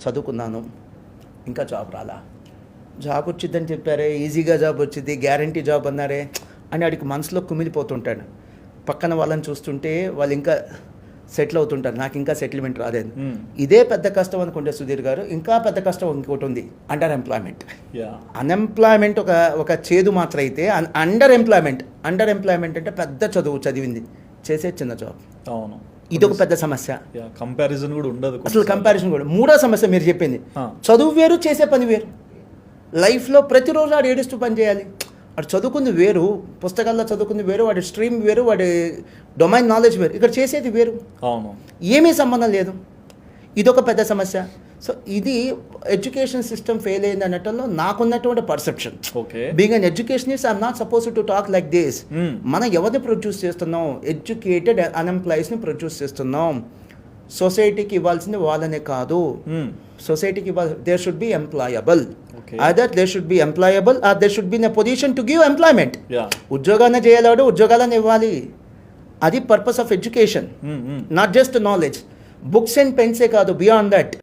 చదువుకున్నాను, ఇంకా జాబ్ రాలా. జాబ్ వచ్చిందని చెప్పారే, ఈజీగా జాబ్ వచ్చింది, గ్యారంటీ జాబ్ అన్నారే అని వాడికి మనసులో కుమిలిపోతుంటాడు. పక్కన వాళ్ళని చూస్తుంటే వాళ్ళు ఇంకా సెటిల్ అవుతుంటారు, నాకు ఇంకా సెటిల్మెంట్ రాలేదు. ఇదే పెద్ద కష్టం అనుకుంటే సుధీర్ గారు, ఇంకా పెద్ద కష్టం ఇంకోటి ఉంది, అండర్ ఎంప్లాయ్మెంట్. అన్ఎంప్లాయ్మెంట్ ఒక చేదు మాత్రం అయితే, అండర్ ఎంప్లాయ్మెంట్ అంటే పెద్ద చదువు చదివింది చేసే చిన్న జాబ్. అవును, ఇదొక పెద్ద సమస్య. కంపారిజన్ కూడా ఉండదు అసలు, కంపారిజన్ కూడా. మూడో సమస్య మీరు చెప్పింది, చదువు వేరు చేసే పని వేరు. లైఫ్లో ప్రతిరోజు వాడు ఏడుస్తూ పని చేయాలి. వాడు చదువుకుంది వేరు, పుస్తకాల్లో చదువుకుంది వేరు, వాడి స్ట్రీమ్ వేరు, వాడి డొమైన్ నాలెడ్జ్ వేరు, ఇక్కడ చేసేది వేరు. అవును, ఏమీ సంబంధం లేదు. ఇదొక పెద్ద సమస్య. సో ఇది ఎడ్యుకేషన్ సిస్టమ్ ఫెయిల్ అయింది అనటంలో నాకున్నటువంటి perception. Being an educationist, I'm not suppose to talk like this. మనం ఎవరిని ప్రొడ్యూస్ చేస్తున్నాం? ఎడ్యుకేటెడ్ అన్ఎంప్లాయీస్ని ప్రొడ్యూస్ చేస్తున్నాం. సొసైటీకి ఇవ్వాల్సింది వాళ్ళనే కాదు, సొసైటీకి there should be employable. Either they should be employable or they should be in a position to give employment. ఉద్యోగాన్ని చేయలేడు, ఉద్యోగాలను ఇవ్వాలి. అది purpose of education, not just knowledge. Books and పెన్సే కాదు, బియాండ్ దట్.